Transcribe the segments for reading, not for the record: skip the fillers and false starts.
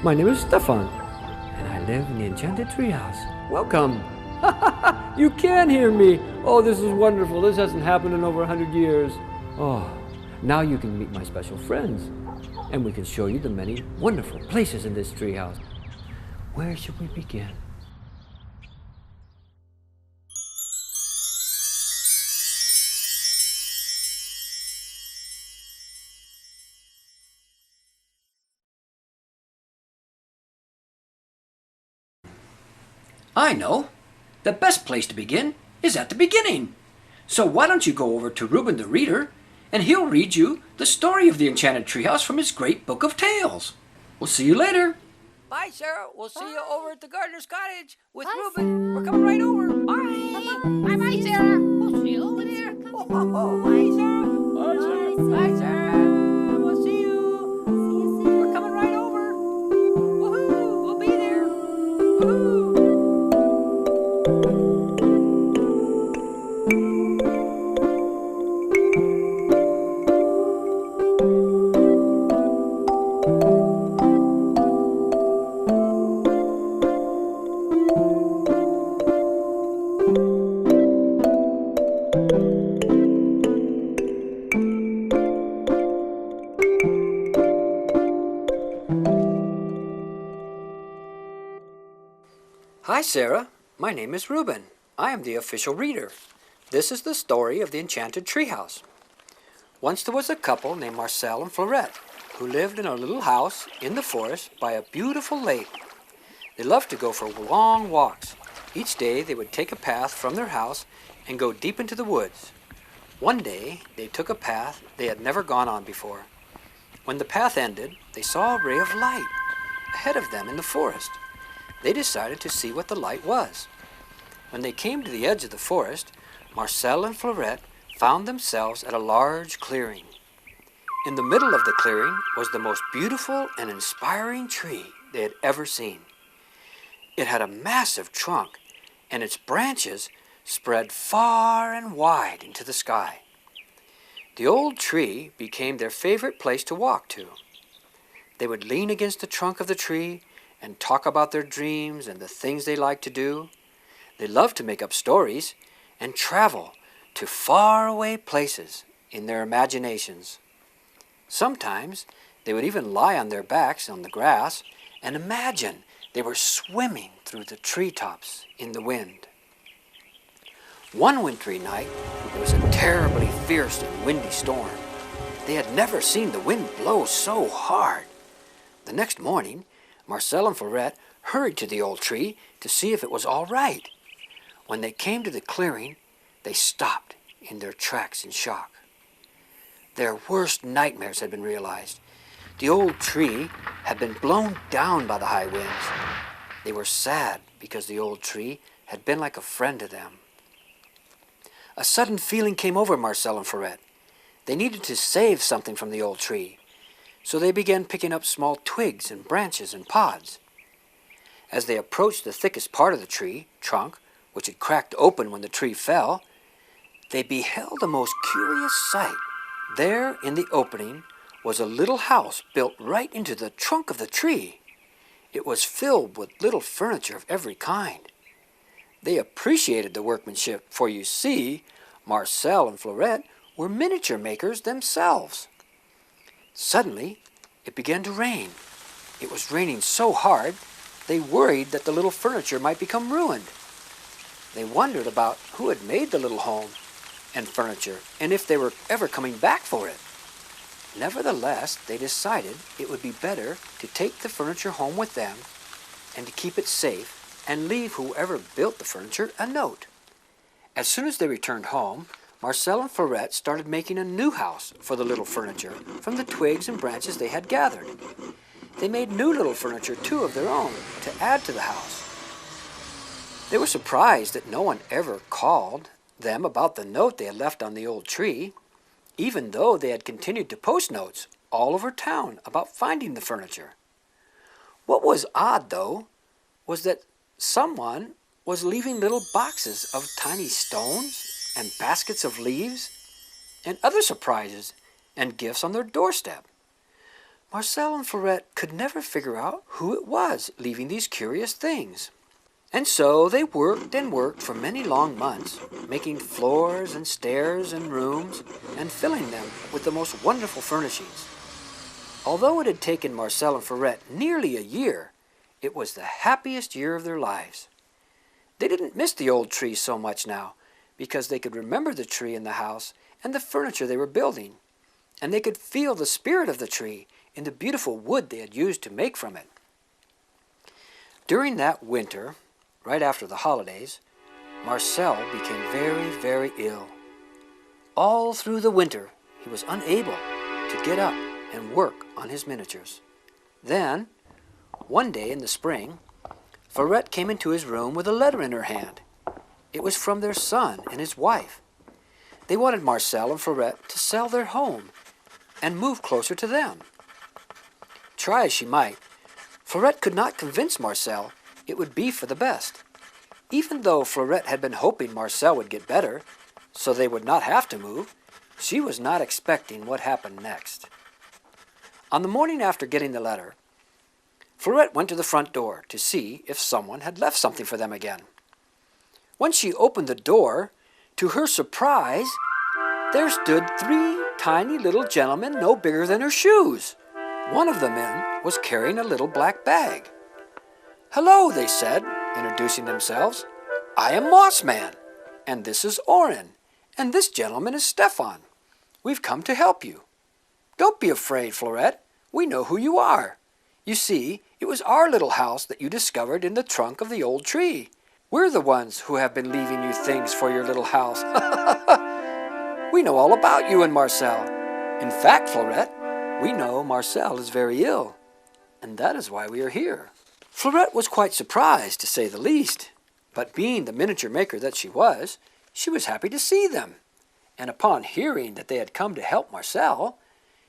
My name is Stefan, and I live in the Enchanted Treehouse. Welcome! You can hear me! Oh, this is wonderful. This hasn't happened in over 100 years. Oh, now you can meet my special friends, and we can show you the many wonderful places in this treehouse. Where should we begin? I know. The best place to begin is at the beginning. So why don't you go over to Rueben the Reader, and he'll read you the story of the Enchanted Treehouse from his great book of tales. We'll see you later. Bye, Sarah. We'll see you over at the gardener's cottage with Bye, Rueben. Sarah. We're coming right over. Bye. Bye, Sarah. We'll see you over there. Bye, Sarah. Bye, Sarah. We'll see you. See you soon. We're coming right over. Woohoo! We'll be there. Woohoo! Hi, Sarah. My name is Rueben. I am the official reader. This is the story of the Enchanted Treehouse. Once there was a couple named Marcel and Florette who lived in a little house in the forest by a beautiful lake. They loved to go for long walks. Each day they would take a path from their house and go deep into the woods. One day they took a path they had never gone on before. When the path ended, they saw a ray of light ahead of them in the forest. They decided to see what the light was. When they came to the edge of the forest, Marcel and Florette found themselves at a large clearing. In the middle of the clearing was the most beautiful and inspiring tree they had ever seen. It had a massive trunk, and its branches spread far and wide into the sky. The old tree became their favorite place to walk to. They would lean against the trunk of the tree and talk about their dreams and the things they liked to do. They loved to make up stories and travel to faraway places in their imaginations. Sometimes they would even lie on their backs on the grass and imagine they were swimming through the treetops in the wind. One wintry night, it was a terribly fierce and windy storm. They had never seen the wind blow so hard. The next morning, Marcel and Florette hurried to the old tree to see if it was all right. When they came to the clearing, they stopped in their tracks in shock. Their worst nightmares had been realized. The old tree had been blown down by the high winds. They were sad because the old tree had been like a friend to them. A sudden feeling came over Marcel and Florette. They needed to save something from the old tree. So they began picking up small twigs and branches and pods. As they approached the thickest part of the tree trunk, which had cracked open when the tree fell, they beheld a most curious sight. There in the opening was a little house built right into the trunk of the tree. It was filled with little furniture of every kind. They appreciated the workmanship, for you see, Marcel and Florette were miniature makers themselves. Suddenly, it began to rain. It was raining so hard, they worried that the little furniture might become ruined. They wondered about who had made the little home and furniture, and if they were ever coming back for it. Nevertheless, they decided it would be better to take the furniture home with them and to keep it safe and leave whoever built the furniture a note. As soon as they returned home, Marcel and Florette started making a new house for the little furniture from the twigs and branches they had gathered. They made new little furniture, too, of their own to add to the house. They were surprised that no one ever called them about the note they had left on the old tree, even though they had continued to post notes all over town about finding the furniture. What was odd, though, was that someone was leaving little boxes of tiny stones and baskets of leaves and other surprises and gifts on their doorstep. Marcel and Florette could never figure out who it was leaving these curious things. And so they worked and worked for many long months, making floors and stairs and rooms, and filling them with the most wonderful furnishings. Although it had taken Marcel and Florette nearly a year, it was the happiest year of their lives. They didn't miss the old tree so much now, because they could remember the tree in the house and the furniture they were building, and they could feel the spirit of the tree in the beautiful wood they had used to make from it. During that winter, right after the holidays, Marcel became very, very ill. All through the winter, he was unable to get up and work on his miniatures. Then, one day in the spring, Florette came into his room with a letter in her hand. It was from their son and his wife. They wanted Marcel and Florette to sell their home and move closer to them. Try as she might, Florette could not convince Marcel it would be for the best. Even though Florette had been hoping Marcel would get better, so they would not have to move, she was not expecting what happened next. On the morning after getting the letter, Florette went to the front door to see if someone had left something for them again. When she opened the door, to her surprise, there stood 3 tiny little gentlemen no bigger than her shoes. One of the men was carrying a little black bag. "Hello," they said, introducing themselves. "I am Mossman, and this is Oren, and this gentleman is Stefan. We've come to help you." "Don't be afraid, Florette. We know who you are. You see, it was our little house that you discovered in the trunk of the old tree. We're the ones who have been leaving you things for your little house. We know all about you and Marcel. In fact, Florette, we know Marcel is very ill, and that is why we are here." Florette was quite surprised, to say the least, but being the miniature maker that she was happy to see them, and upon hearing that they had come to help Marcel,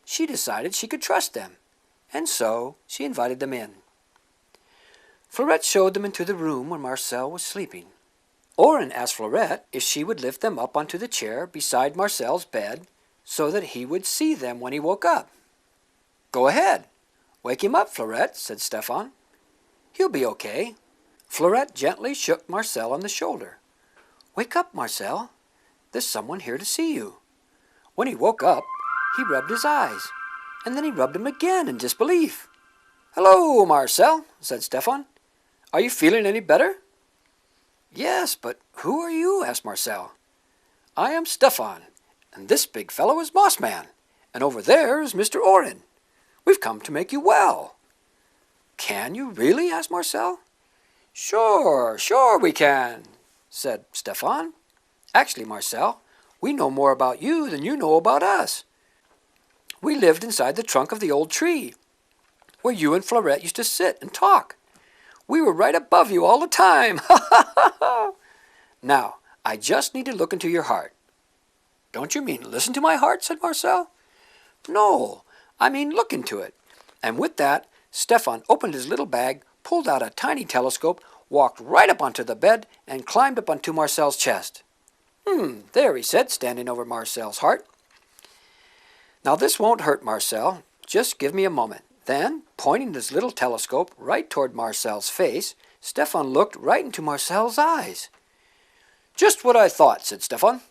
she decided she could trust them, and so she invited them in. Florette showed them into the room where Marcel was sleeping. Oren asked Florette if she would lift them up onto the chair beside Marcel's bed so that he would see them when he woke up. "Go ahead. Wake him up, Florette," said Stefan. "He'll be okay." Florette gently shook Marcel on the shoulder. "Wake up, Marcel. There's someone here to see you." When he woke up, he rubbed his eyes, and then he rubbed them again in disbelief. "Hello, Marcel," said Stefan. "Are you feeling any better?" "Yes, but who are you?" asked Marcel. "I am Stefan, and this big fellow is Mossman, and over there is Mr. Oren. We've come to make you well." "Can you really?" asked Marcel. Sure we can," said Stefan. "Actually, Marcel, we know more about you than you know about us. We lived inside the trunk of the old tree, where you and Florette used to sit and talk. We were right above you all the time. Now, I just need to look into your heart." "Don't you mean listen to my heart?" said Marcel. "No, I mean look into it." And with that, Stefan opened his little bag, pulled out a tiny telescope, walked right up onto the bed, and climbed up onto Marcel's chest. There," he said, standing over Marcel's heart. "Now this won't hurt, Marcel. Just give me a moment." Then, pointing his little telescope right toward Marcel's face, Stefan looked right into Marcel's eyes. "Just what I thought," said Stefan.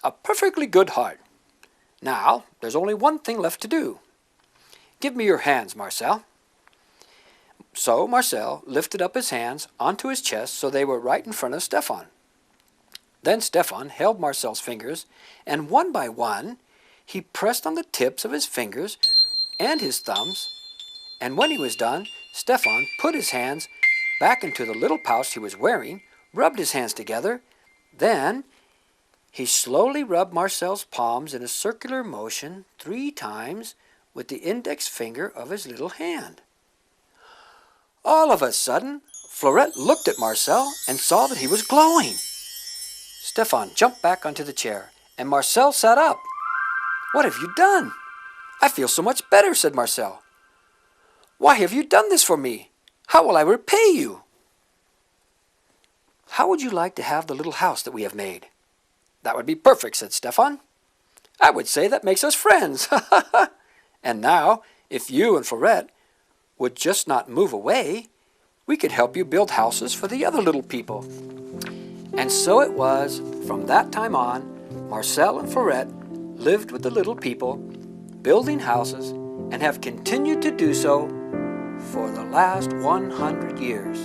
"A perfectly good heart. Now, there's only one thing left to do. Give me your hands, Marcel." So Marcel lifted up his hands onto his chest so they were right in front of Stefan. Then Stefan held Marcel's fingers, and one by one, he pressed on the tips of his fingers and his thumbs, and when he was done, Stefan put his hands back into the little pouch he was wearing, rubbed his hands together, then he slowly rubbed Marcel's palms in a circular motion 3 times with the index finger of his little hand. All of a sudden, Florette looked at Marcel and saw that he was glowing. Stefan jumped back onto the chair, and Marcel sat up. "What have you done?" "I feel so much better," said Marcel. "Why have you done this for me? How will I repay you?" "How would you like to have the little house that we have made?" "That would be perfect," said Stefan. "I would say that makes us friends." And now, If you and Florette would just not move away, we could help you build houses for the other little people. And so it was, from that time on, Marcel and Florette lived with the little people, building houses, and have continued to do so for the last 100 years.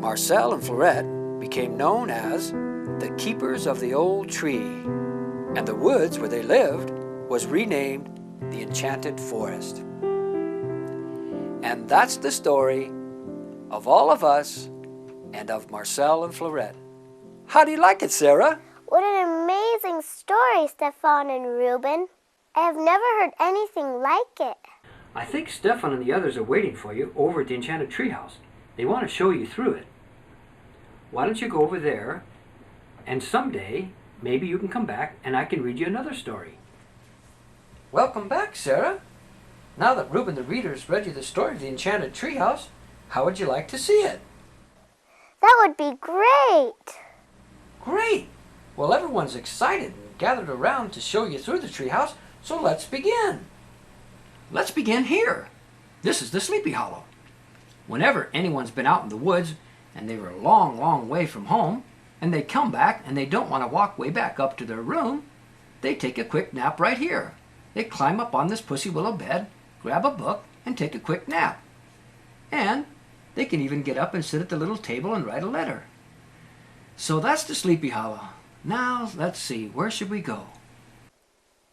Marcel and Florette became known as the keepers of the old tree, and the woods where they lived was renamed the Enchanted Forest. And that's the story of all of us and of Marcel and Florette. How do you like it, Sarah? What an amazing story, Stefan and Ruben. I have never heard anything like it. I think Stefan and the others are waiting for you over at the Enchanted Treehouse. They want to show you through it. Why don't you go over there, and someday, maybe you can come back and I can read you another story. Welcome back, Sarah. Now that Rueben the Reader has read you the story of the Enchanted Treehouse, how would you like to see it? That would be great. Great! Well, everyone's excited and gathered around to show you through the treehouse, so let's begin. Let's begin here. This is the Sleepy Hollow. Whenever anyone's been out in the woods and they were a long, long way from home, and they come back and they don't want to walk way back up to their room, they take a quick nap right here. They climb up on this pussy willow bed, grab a book, and take a quick nap. And they can even get up and sit at the little table and write a letter. So that's the Sleepy Hollow. Now, let's see, where should we go?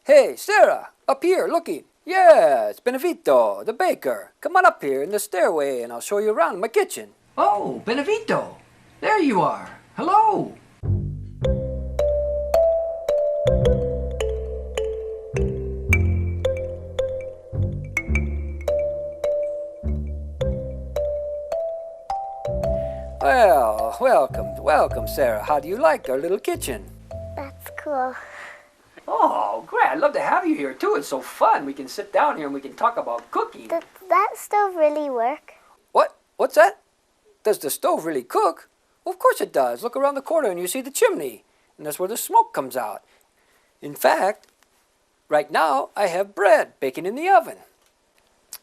Hey, Sarah, up here, looking. Yeah, it's Benevito, the baker. Come on up here in the stairway and I'll show you around my kitchen. Oh, Benevito, there you are. Hello. Well, welcome, Sarah. How do you like our little kitchen? That's cool. Oh, great. I'd love to have you here, too. It's so fun. We can sit down here and we can talk about cooking. Does that stove really work? What? What's that? Does the stove really cook? Well, of course it does. Look around the corner and you see the chimney. And that's where the smoke comes out. In fact, right now I have bread baking in the oven.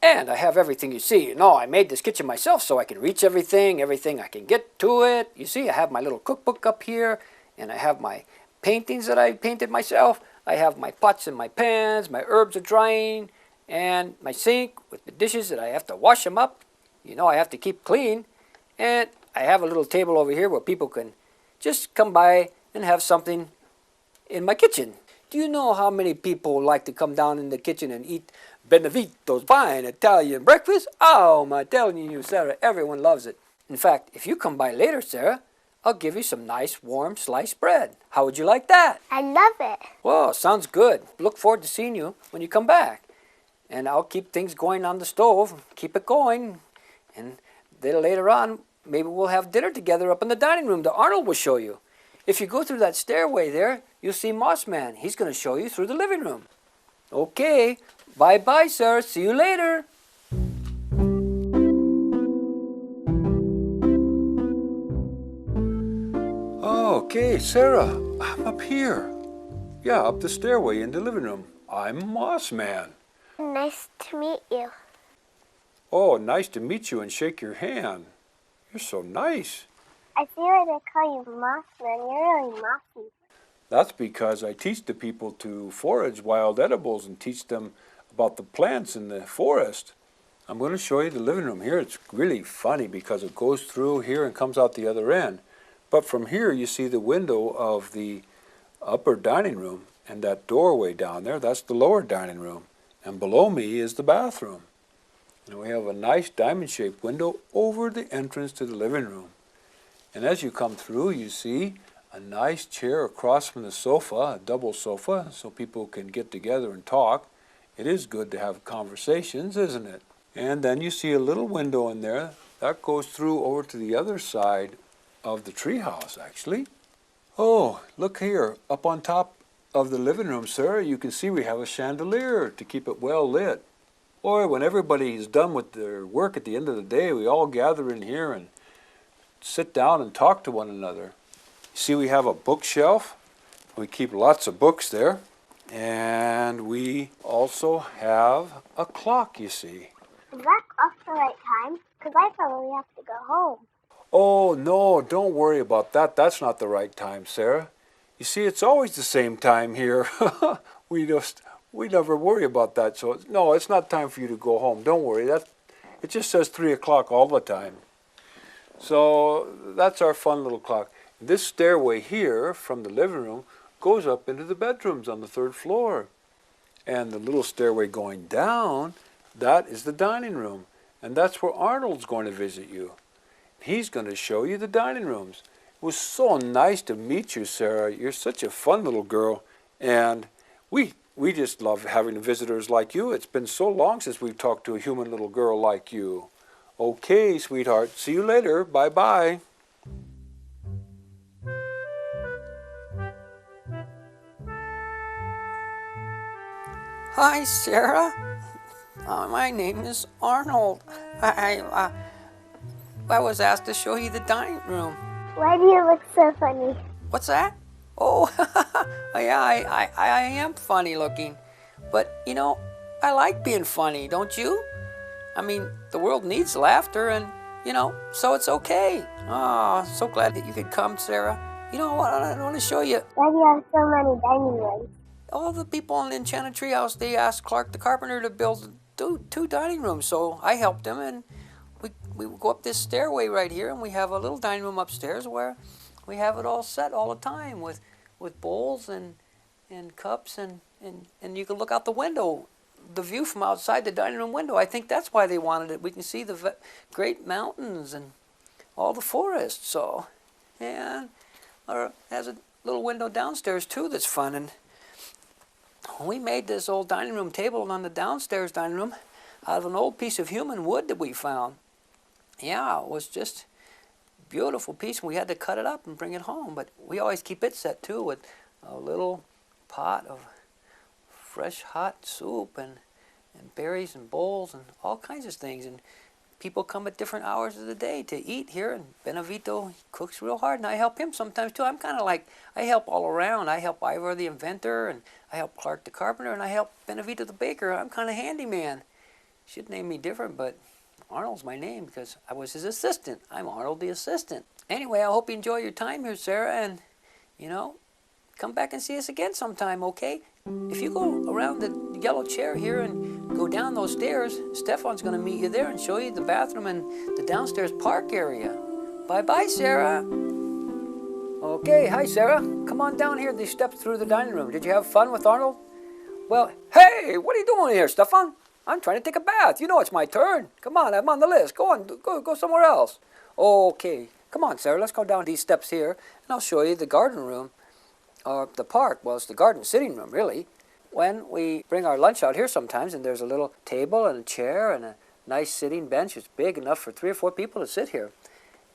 And I have everything you see. You know, I made this kitchen myself so I can reach everything I can get to it. You see, I have my little cookbook up here, and I have my paintings that I painted myself. I have my pots and my pans, my herbs are drying, and my sink with the dishes that I have to wash them up. You know, I have to keep clean. And I have a little table over here where people can just come by and have something in my kitchen. Do you know how many people like to come down in the kitchen and eat Benevito's fine Italian breakfast? Oh, I'm telling you, Sarah, everyone loves it. In fact, if you come by later, Sarah, I'll give you some nice, warm sliced bread. How would you like that? I love it. Well, sounds good. Look forward to seeing you when you come back. And I'll keep things going on the stove. Keep it going. And then later on, maybe we'll have dinner together up in the dining room that Arnold will show you. If you go through that stairway there, you'll see Mossman. He's going to show you through the living room. Okay. Bye-bye, sir. See you later. Okay, Sarah, I'm up here. Yeah, up the stairway in the living room. I'm Mossman. Nice to meet you. Oh, nice to meet you and shake your hand. You're so nice. I see why they call you Mossman. You're really mossy. That's because I teach the people to forage wild edibles and teach them about the plants in the forest. I'm going to show you the living room here. It's really funny because it goes through here and comes out the other end. But from here you see the window of the upper dining room, and that doorway down there, that's the lower dining room. And below me is the bathroom. And we have a nice diamond-shaped window over the entrance to the living room. And as you come through, you see a nice chair across from the sofa, a double sofa, so people can get together and talk. It is good to have conversations, isn't it? And then you see a little window in there that goes through over to the other side of the treehouse, actually. Oh, look here, up on top of the living room, sir, you can see we have a chandelier to keep it well lit. Boy, when everybody is done with their work at the end of the day, we all gather in here and sit down and talk to one another. See, we have a bookshelf. We keep lots of books there. And we also have a clock, you see. Is that clock the right time? Because I probably have to go home. Oh, no, don't worry about that. That's not the right time, Sarah. You see, it's always the same time here. we never worry about that. So, no, it's not time for you to go home. Don't worry. It just says 3 o'clock all the time. So that's our fun little clock. This stairway here from the living room goes up into the bedrooms on the 3rd floor. And the little stairway going down, that is the dining room. And that's where Arnold's going to visit you. He's going to show you the dining rooms. It was so nice to meet you, Sarah. You're such a fun little girl. And we just love having visitors like you. It's been so long since we've talked to a human little girl like you. Okay, sweetheart. See you later. Bye-bye. Hi, Sarah. My name is Arnold. I was asked to show you the dining room. Why do you look so funny? What's that? Oh, yeah, I am funny looking. But, you know, I like being funny, don't you? I mean, the world needs laughter and, you know, so it's okay. Oh, so glad that you could come, Sarah. You know what, I want to show you. Why do you have so many dining rooms? All the people in the Enchanted Treehouse, they asked Clark the carpenter to build two dining rooms, so I helped him, and we go up this stairway right here, and we have a little dining room upstairs where we have it all set all the time with bowls and cups, and you can look out the window, the view from outside the dining room window. I think that's why they wanted it. We can see the great mountains and all the forest, so, and it has a little window downstairs too that's fun. And we made this old dining room table on the downstairs dining room out of an old piece of human wood that we found. Yeah, it was just a beautiful piece, and we had to cut it up and bring it home. But we always keep it set too with a little pot of fresh hot soup and berries and bowls and all kinds of things. And people come at different hours of the day to eat here, and Benevito, he cooks real hard, and I help him sometimes too. I'm kind of like, I help all around. I help Ivor the inventor, and I help Clark the carpenter, and I help Benevito the baker. I'm kind of handyman. Should name me different, but Arnold's my name because I was his assistant. I'm Arnold the assistant. Anyway, I hope you enjoy your time here, Sarah, and, you know, come back and see us again sometime, okay? If you go around the yellow chair here and go down those stairs, Stefan's going to meet you there and show you the bathroom and the downstairs park area. Bye-bye, Sarah. Okay, hi, Sarah. Come on down here these steps through the dining room. Did you have fun with Arnold? Well, hey, what are you doing here, Stefan? I'm trying to take a bath. You know it's my turn. Come on, I'm on the list. Go on, go somewhere else. Okay, come on, Sarah. Let's go down these steps here, and I'll show you the garden room. Or the park, well, it's the garden sitting room, really. When we bring our lunch out here sometimes, and there's a little table and a chair and a nice sitting bench. It's big enough for 3 or 4 people to sit here.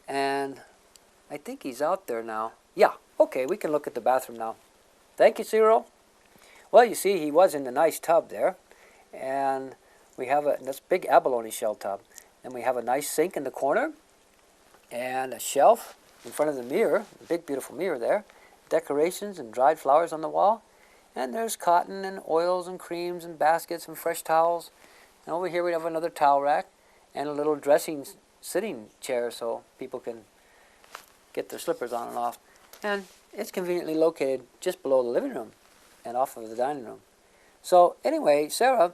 And I think he's out there now. Yeah, okay, we can look at the bathroom now. Thank you, Cyril. Well, you see, he was in the nice tub there. And we have this big abalone shell tub. And we have a nice sink in the corner. And a shelf in front of the mirror, a big, beautiful mirror there. Decorations and dried flowers on the wall, and there's cotton and oils and creams and baskets and fresh towels. And over here we have another towel rack and a little dressing sitting chair so people can get their slippers on and off. And it's conveniently located just below the living room and off of the dining room. So anyway, Sarah,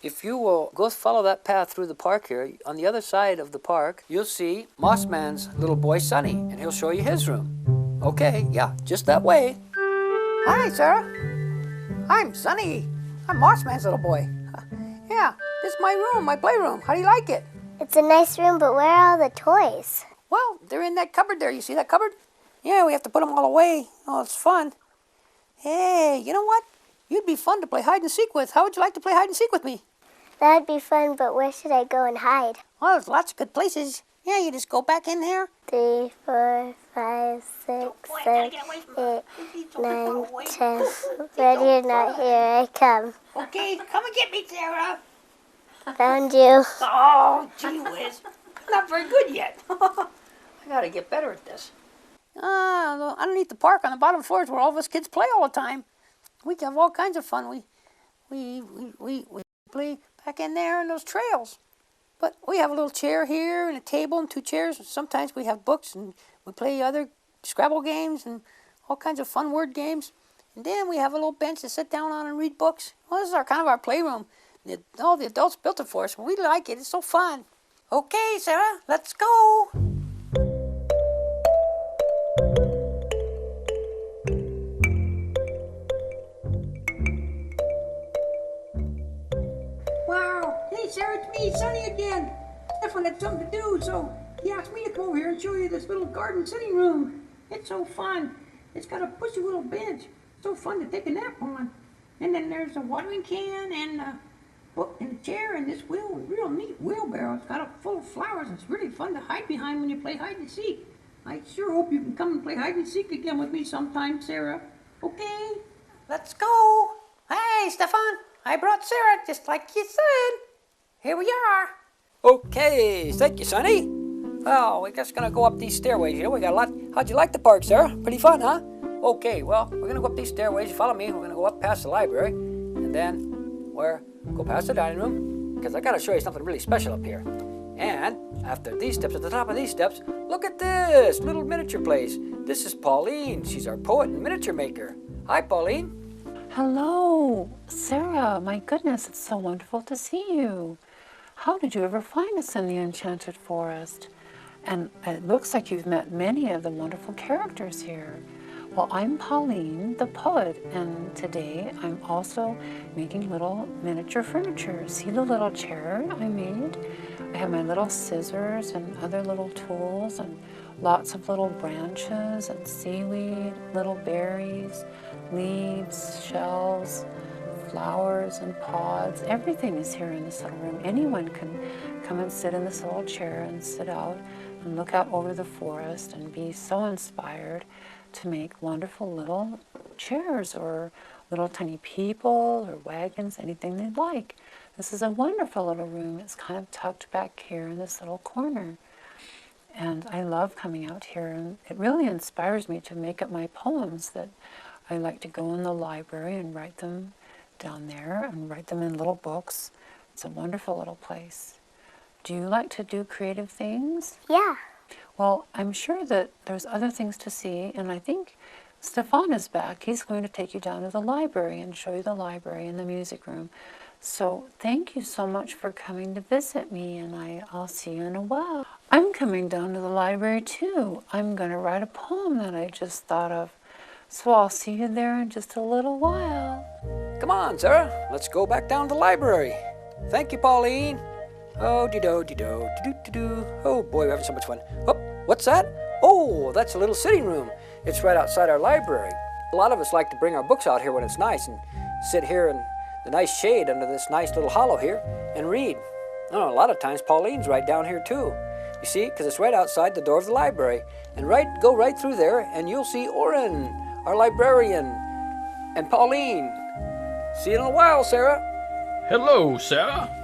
if you will go follow that path through the park here, on the other side of the park, you'll see Mossman's little boy, Sonny, and he'll show you his room. Okay, yeah, just that way. Hi, Sarah. I'm Sonny. I'm Mossman's little boy. Yeah, this is my room, my playroom. How do you like it? It's a nice room, but where are all the toys? Well, they're in that cupboard there. You see that cupboard? Yeah, we have to put them all away. Oh, it's fun. Hey, you know what? You'd be fun to play hide and seek with. How would you like to play hide and seek with me? That'd be fun, but where should I go and hide? Well, there's lots of good places. Yeah, you just go back in there. 3, 4, 5, 6, 7, 8, 9, 10. When you're not here, I come. Okay, come and get me, Sarah. Found you. Oh, gee whiz. Not very good yet. I gotta get better at this. Underneath the park on the bottom floor is where all of us kids play all the time. we have all kinds of fun. We play back in there in those trails. But we have a little chair here and a table and 2 chairs. Sometimes we have books and we play other Scrabble games and all kinds of fun word games. And then we have a little bench to sit down on and read books. Well, this is kind of our playroom. All the adults built it for us. We like it. It's so fun. Okay, Sarah, let's go. Wow. Hey, Sarah, it's me, Sonny again. Stefan had something to do, so he asked me to come over here and show you this little garden sitting room. It's so fun. It's got a pushy little bench. So fun to take a nap on. And then there's a watering can and a book and a chair and this real neat wheelbarrow. It's got it full of flowers. It's really fun to hide behind when you play hide and seek. I sure hope you can come and play hide and seek again with me sometime, Sarah. Okay? Let's go. Hey, Stefan, I brought Sarah just like you said. Here we are. Okay, thank you, Sonny. Well, we're just gonna go up these stairways here. We got a lot. How'd you like the park, Sarah? Pretty fun, huh? Okay, well, we're gonna go up these stairways. Follow me. We're gonna go up past the library, and then go past the dining room, because I gotta show you something really special up here. And after these steps, at the top of these steps, look at this little miniature place. This is Pauline. She's our poet and miniature maker. Hi, Pauline. Hello, Sarah. My goodness, it's so wonderful to see you. How did you ever find us in the Enchanted Forest? And it looks like you've met many of the wonderful characters here. Well, I'm Pauline, the poet, and today I'm also making little miniature furniture. See the little chair I made? I have my little scissors and other little tools and lots of little branches and seaweed, little berries, leaves, shells, flowers and pods. Everything is here in this little room. Anyone can come and sit in this little chair and sit out and look out over the forest and be so inspired to make wonderful little chairs or little tiny people or wagons, anything they'd like. This is a wonderful little room. It's kind of tucked back here in this little corner. And I love coming out here, and it really inspires me to make up my poems that I like to go in the library and write them down there and write them in little books. It's a wonderful little place. Do you like to do creative things? Yeah. Well, I'm sure that there's other things to see, and I think Stefan is back. He's going to take you down to the library and show you the library and the music room. So thank you so much for coming to visit me, and I'll see you in a while. I'm coming down to the library too. I'm going to write a poem that I just thought of. So I'll see you there in just a little while. Come on, Sarah. Let's go back down to the library. Thank you, Pauline. Oh, dee-do, dee-do, dee-do. Oh, boy, we're having so much fun. Oh, what's that? Oh, that's a little sitting room. It's right outside our library. A lot of us like to bring our books out here when it's nice and sit here in the nice shade under this nice little hollow here and read. Oh, a lot of times Pauline's right down here too. You see, because it's right outside the door of the library. And go right through there and you'll see Oren, our librarian, and Pauline. See you in a while, Sarah. Hello, Sarah.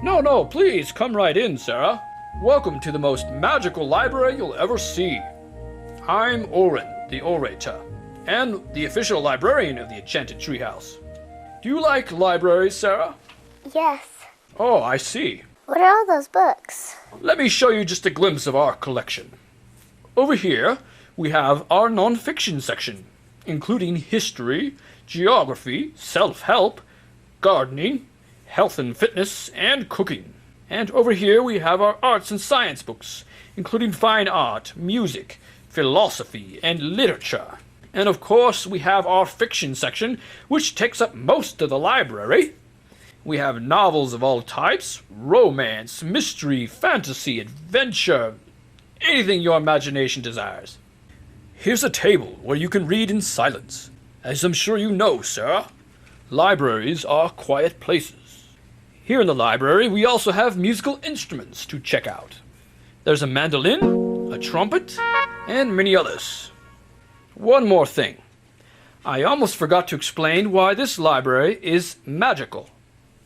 No, please come right in, Sarah. Welcome to the most magical library you'll ever see. I'm Oren, the orator, and the official librarian of the Enchanted Treehouse. Do you like libraries, Sarah? Yes. Oh, I see. What are all those books? Let me show you just a glimpse of our collection. Over here, we have our non-fiction section, including history, geography, self-help, gardening, health and fitness, and cooking. And over here we have our arts and science books, including fine art, music, philosophy, and literature. And of course we have our fiction section, which takes up most of the library. We have novels of all types, romance, mystery, fantasy, adventure, anything your imagination desires. Here's a table where you can read in silence. As I'm sure you know, sir, libraries are quiet places. Here in the library, we also have musical instruments to check out. There's a mandolin, a trumpet, and many others. One more thing. I almost forgot to explain why this library is magical.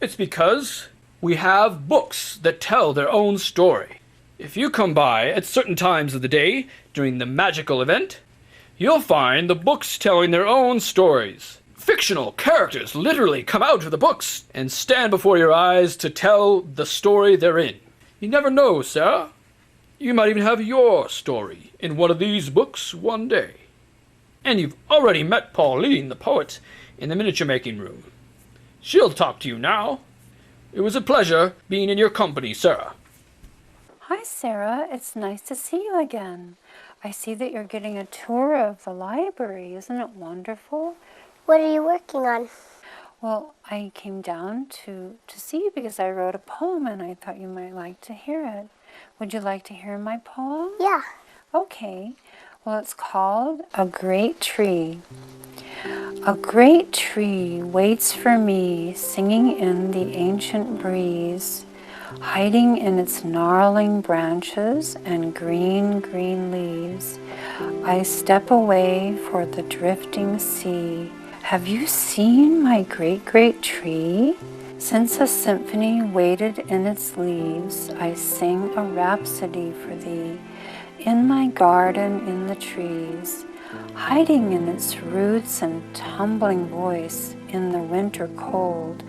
It's because we have books that tell their own story. If you come by at certain times of the day during the magical event, you'll find the books telling their own stories. fictional characters literally come out of the books and stand before your eyes to tell the story they're in. You never know, Sarah. You might even have your story in one of these books one day. And you've already met Pauline, the poet, in the miniature making room. She'll talk to you now. It was a pleasure being in your company, Sarah. Hi, Sarah. It's nice to see you again. I see that you're getting a tour of the library. Isn't it wonderful? What are you working on? Well, I came down to see you because I wrote a poem and I thought you might like to hear it. Would you like to hear my poem? Yeah. Okay. Well, it's called A Great Tree. A great tree waits for me, singing in the ancient breeze, hiding in its gnarling branches and green, green leaves. I step away for the drifting sea. Have you seen my great, great tree? Since a symphony waited in its leaves, I sing a rhapsody for thee. In my garden in the trees, hiding in its roots and tumbling voice in the winter cold,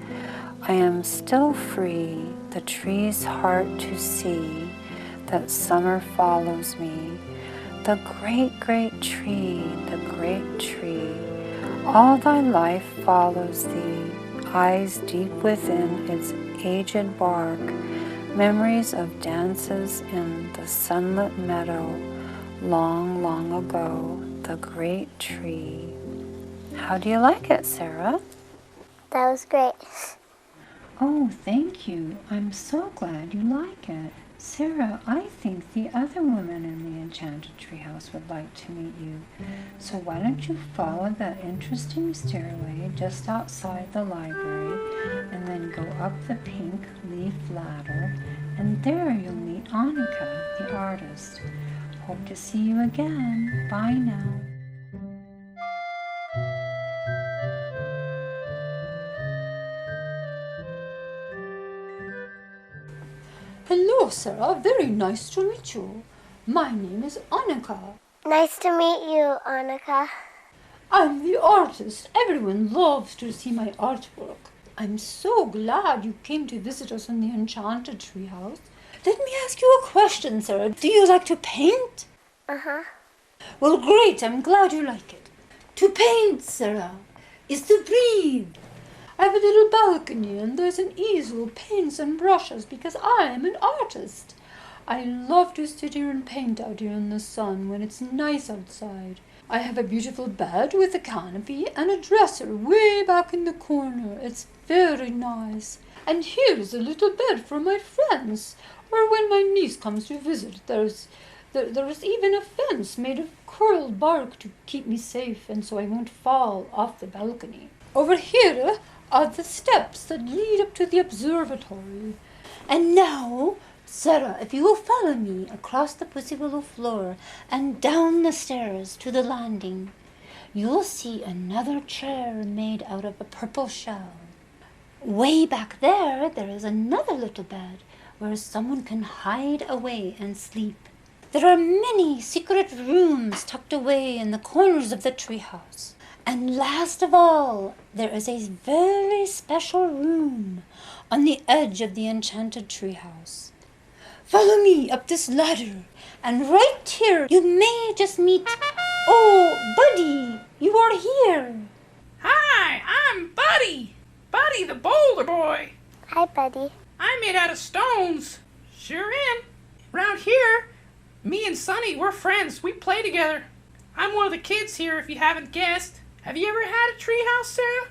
I am still free, the tree's heart to see, that summer follows me. The great, great tree, the great tree, all thy life follows thee, eyes deep within its aged bark, memories of dances in the sunlit meadow, long, long ago, the great tree. How do you like it, Sarah? That was great. Oh, thank you. I'm so glad you like it. Sarah, I think the other women in the Enchanted Treehouse would like to meet you. So why don't you follow that interesting stairway just outside the library and then go up the pink leaf ladder, and there you'll meet Annika, the artist. Hope to see you again. Bye now. Hello, Sarah. Very nice to meet you. My name is Annika. Nice to meet you, Annika. I'm the artist. Everyone loves to see my artwork. I'm so glad you came to visit us in the Enchanted Treehouse. Let me ask you a question, Sarah. Do you like to paint? Uh-huh. Well, great. I'm glad you like it. To paint, Sarah, is to breathe. I have a little balcony and there's an easel, paints and brushes because I am an artist. I love to sit here and paint out here in the sun when it's nice outside. I have a beautiful bed with a canopy and a dresser way back in the corner. It's very nice. And here's a little bed for my friends, or when my niece comes to visit. There's even a fence made of curled bark to keep me safe and so I won't fall off the balcony. Over here are the steps that lead up to the observatory. And now, Sarah, if you will follow me across the pussy willow floor and down the stairs to the landing, you'll see another chair made out of a purple shell. Way back there is another little bed where someone can hide away and sleep. There are many secret rooms tucked away in the corners of the treehouse. And last of all, there is a very special room on the edge of the Enchanted Treehouse. Follow me up this ladder, and right here you may just meet... Oh, Buddy, you are here. Hi, I'm Buddy. Buddy the Boulder Boy. Hi, Buddy. I'm made out of stones. Sure am. Around here, me and Sonny, we're friends. We play together. I'm one of the kids here, if you haven't guessed. Have you ever had a treehouse, Sarah?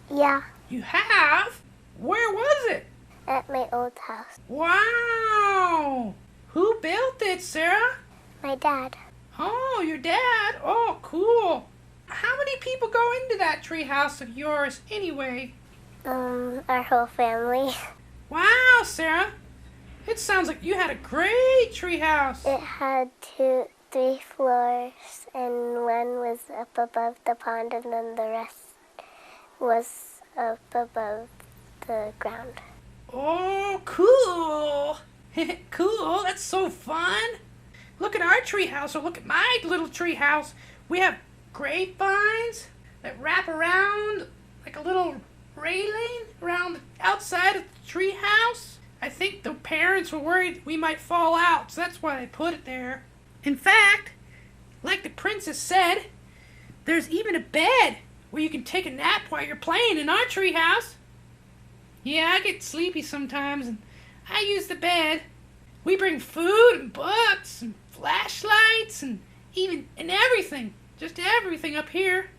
Yeah, You have? Where was it? at my old house. Wow! Who built it, Sarah? My dad. Oh, your dad? Oh, cool. How many people go into that treehouse of yours anyway? Our whole family. Wow, Sarah. It sounds like you had a great treehouse. It had 3 floors, and one was up above the pond, and then the rest was up above the ground. Oh, cool. Cool. That's so fun. Look at our treehouse, or look at my little treehouse. We have grapevines, that wrap around like a little railing around the outside of the tree house. I think the parents were worried we might fall out, so that's why they put it there. In fact, like the princess said, there's even a bed where you can take a nap while you're playing in our tree house. Yeah, I get sleepy sometimes, and I use the bed. We bring food and books and flashlights and everything, just everything up here.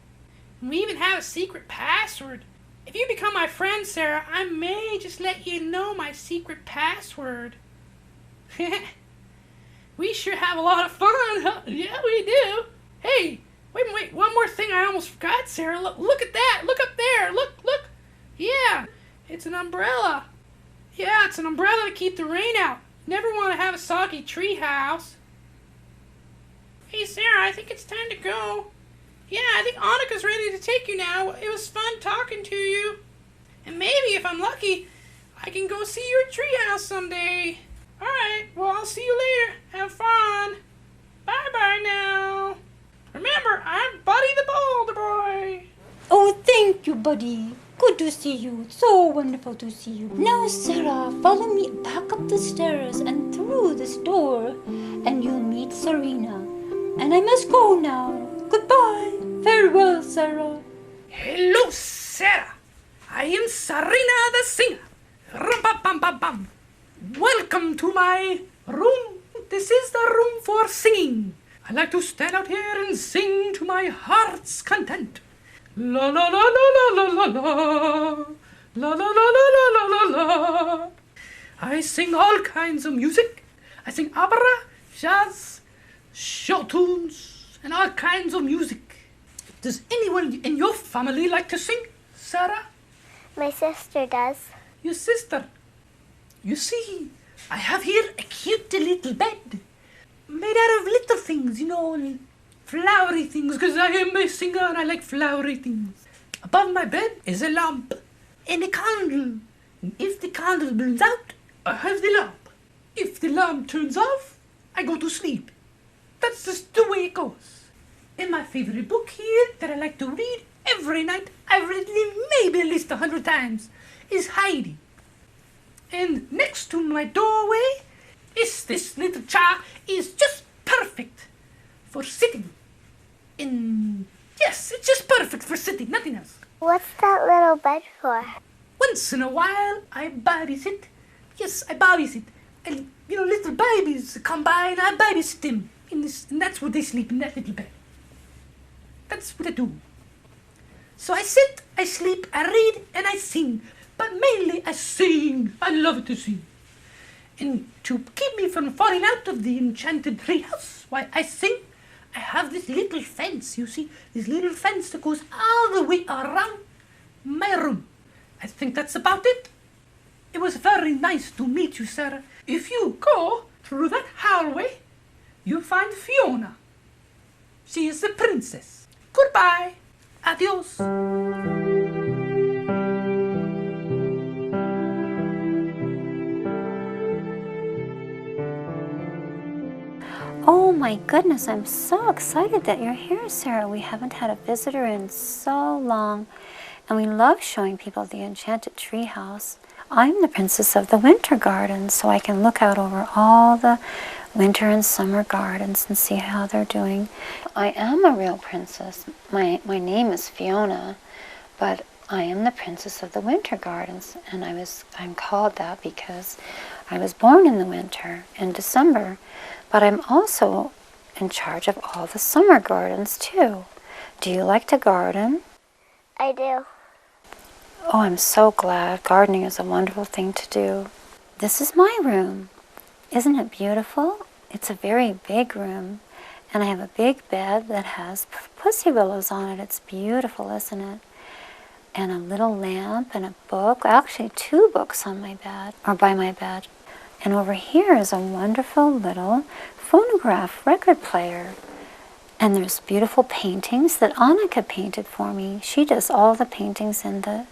And we even have a secret password. If you become my friend, Sarah, I may just let you know my secret password. We sure have a lot of fun, huh? Yeah, we do. Hey, wait, one more thing I almost forgot, Sarah. Look at that. Look up there. Look. Yeah, it's an umbrella. Yeah, it's an umbrella to keep the rain out. Never want to have a soggy tree house. Hey, Sarah, I think it's time to go. Yeah, I think Annika's ready to take you now. It was fun talking to you. And maybe, if I'm lucky, I can go see your treehouse someday. Alright, well, I'll see you later. Have fun. Bye-bye now. Remember, I'm Buddy the Boulder Boy. Oh, thank you, Buddy. Good to see you. So wonderful to see you. Now, Sarah, follow me back up the stairs and through this door, and you'll meet Serena. And I must go now. Goodbye. Farewell, Sarah. Hello, Sarah. I am Serena the Singer. Rum-bum-bum-bum-bum. Welcome to my room. This is the room for singing. I like to stand out here and sing to my heart's content. La la la la la la la. La la la la la la la. I sing all kinds of music. I sing opera, jazz, show tunes, and all kinds of music. Does anyone in your family like to sing, Sarah? My sister does. Your sister? You see, I have here a cute little bed made out of little things, flowery things, because I am a singer and I like flowery things. Above my bed is a lamp and a candle. And if the candle burns out, I have the lamp. If the lamp turns off, I go to sleep. That's just the way it goes. And my favorite book here that I like to read every night, I've read it maybe at least 100 times, is Heidi. And next to my doorway is this little chair is just perfect for sitting. And yes, it's just perfect for sitting, nothing else. What's that little bed for? Once in a while, I babysit. Yes, I babysit. And, little babies come by and I babysit them. And that's where they sleep, in that little bed. That's what I do. So I sit, I sleep, I read, and I sing. But mainly I sing. I love to sing. And to keep me from falling out of the enchanted treehouse while I sing, I have this little fence, you see? This little fence that goes all the way around my room. I think that's about it. It was very nice to meet you, Sarah. If you go through that hallway, you'll find Fiona. She is the princess. Goodbye. Adios. Oh my goodness, I'm so excited that you're here, Sarah. We haven't had a visitor in so long, and we love showing people the Enchanted Treehouse. I'm the princess of the winter garden, so I can look out over all the winter and summer gardens and see how they're doing. I am a real princess. My name is Fiona, but I am the princess of the winter gardens, and I'm called that because I was born in the winter, in December, but I'm also in charge of all the summer gardens too. Do you like to garden? I do. Oh, I'm so glad. Gardening is a wonderful thing to do. This is my room. Isn't it beautiful? It's a very big room, and I have a big bed that has pussy willows on it. It's beautiful, isn't it? And a little lamp and a book. Actually, 2 books on my bed, or by my bed. And over here is a wonderful little phonograph record player. And there's beautiful paintings that Annika painted for me. She does all the paintings in the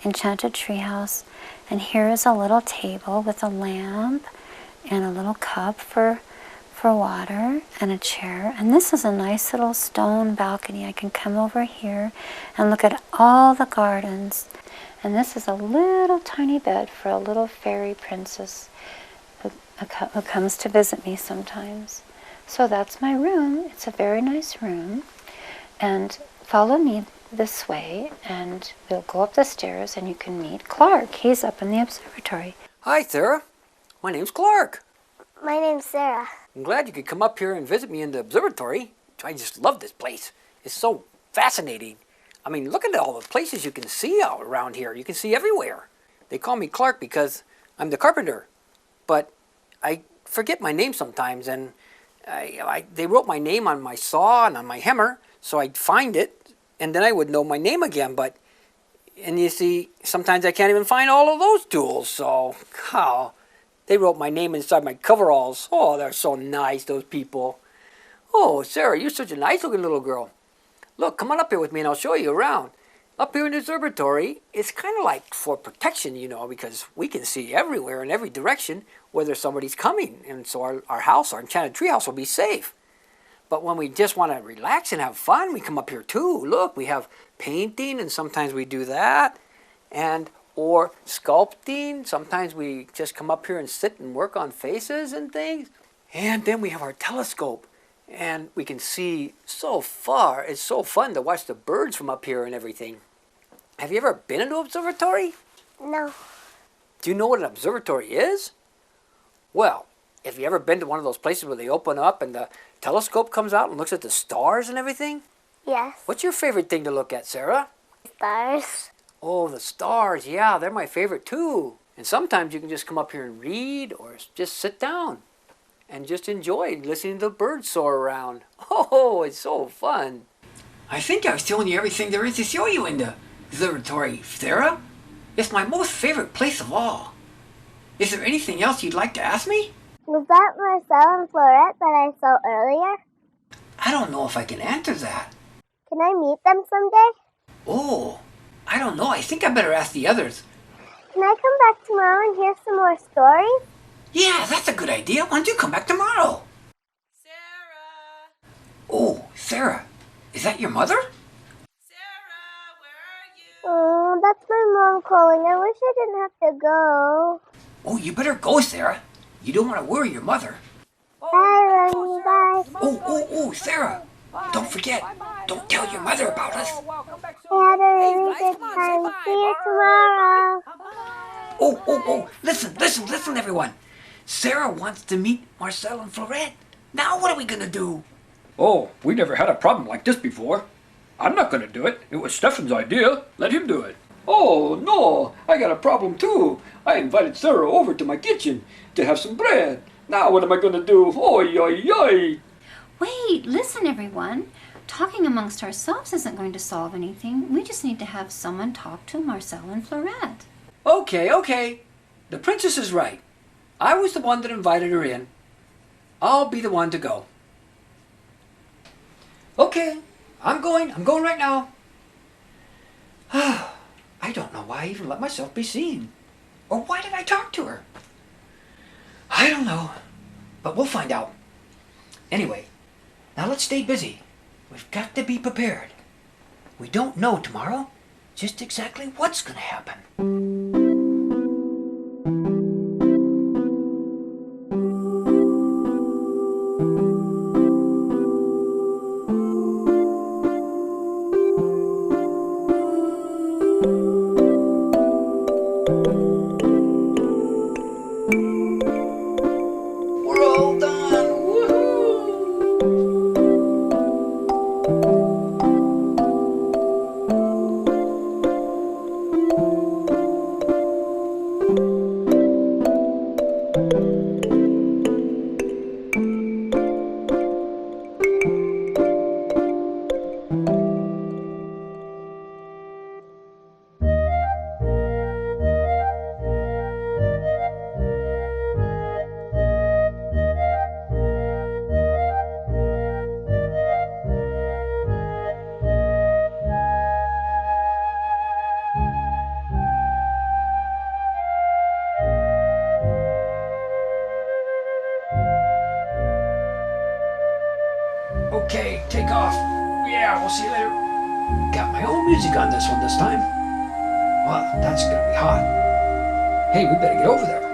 Enchanted Treehouse. And here is a little table with a lamp and a little cup for for water and a chair. And this is a nice little stone balcony. I can come over here and look at all the gardens. And this is a little tiny bed for a little fairy princess who comes to visit me sometimes. So that's my room. It's a very nice room. And follow me this way, and we'll go up the stairs, and you can meet Clark. He's up in the observatory. Hi, Sarah. My name's Clark. My name's Sarah. I'm glad you could come up here and visit me in the observatory. I just love this place. It's so fascinating. I mean, look at all the places you can see out around here. You can see everywhere. They call me Clark because I'm the carpenter. But I forget my name sometimes, and they wrote my name on my saw and on my hammer, so I'd find it, and then I would know my name again. And you see, sometimes I can't even find all of those tools, so, they wrote my name inside my coveralls. Oh, they're so nice, those people. Oh, Sarah, you're such a nice-looking little girl. Look, come on up here with me and I'll show you around. Up here in the observatory, it's kind of like for protection, because we can see everywhere in every direction whether somebody's coming. And so our house, our Enchanted Treehouse, will be safe. But when we just want to relax and have fun, we come up here too. Look, we have painting, and sometimes we do that. Or sculpting. Sometimes we just come up here and sit and work on faces and things. And then we have our telescope. And we can see so far. It's so fun to watch the birds from up here and everything. Have you ever been into an observatory? No. Do you know what an observatory is? Well, have you ever been to one of those places where they open up and the telescope comes out and looks at the stars and everything? Yes. What's your favorite thing to look at, Sarah? Stars. Oh, the stars. Yeah, they're my favorite too. And sometimes you can just come up here and read or just sit down and just enjoy listening to the birds soar around. Oh, it's so fun. I think I've shown you everything there is to show you in the observatory, Sarah. It's my most favorite place of all. Is there anything else you'd like to ask me? Was that Marcel and Florette that I saw earlier? I don't know if I can answer that. Can I meet them someday? Oh, I don't know. I think I better ask the others. Can I come back tomorrow and hear some more stories? Yeah, that's a good idea. Why don't you come back tomorrow? Sarah! Oh, Sarah, is that your mother? Sarah, where are you? Oh, that's my mom calling. I wish I didn't have to go. Oh, you better go, Sarah. You don't want to worry your mother. Bye, Ronnie. Bye. Oh, Sarah. Don't forget. Don't tell your mother about us. I had a really good time. See you tomorrow. Oh, listen, everyone. Sarah wants to meet Marcel and Florette. Now what are we going to do? Oh, we never had a problem like this before. I'm not going to do it. It was Stefan's idea. Let him do it. Oh, no, I got a problem too. I invited Sarah over to my kitchen to have some bread. Now what am I going to do? Oy, oy, oy. Wait, listen everyone. Talking amongst ourselves isn't going to solve anything. We just need to have someone talk to Marcel and Florette. Okay. The princess is right. I was the one that invited her in. I'll be the one to go. Okay, I'm going right now. I don't know why I even let myself be seen. Or why did I talk to her? I don't know, but we'll find out. Anyway, now let's stay busy. We've got to be prepared. We don't know tomorrow just exactly what's going to happen. Yeah, we'll see you later. Got my own music on this one this time. Wow, that's gonna be hot. Hey, we better get over there.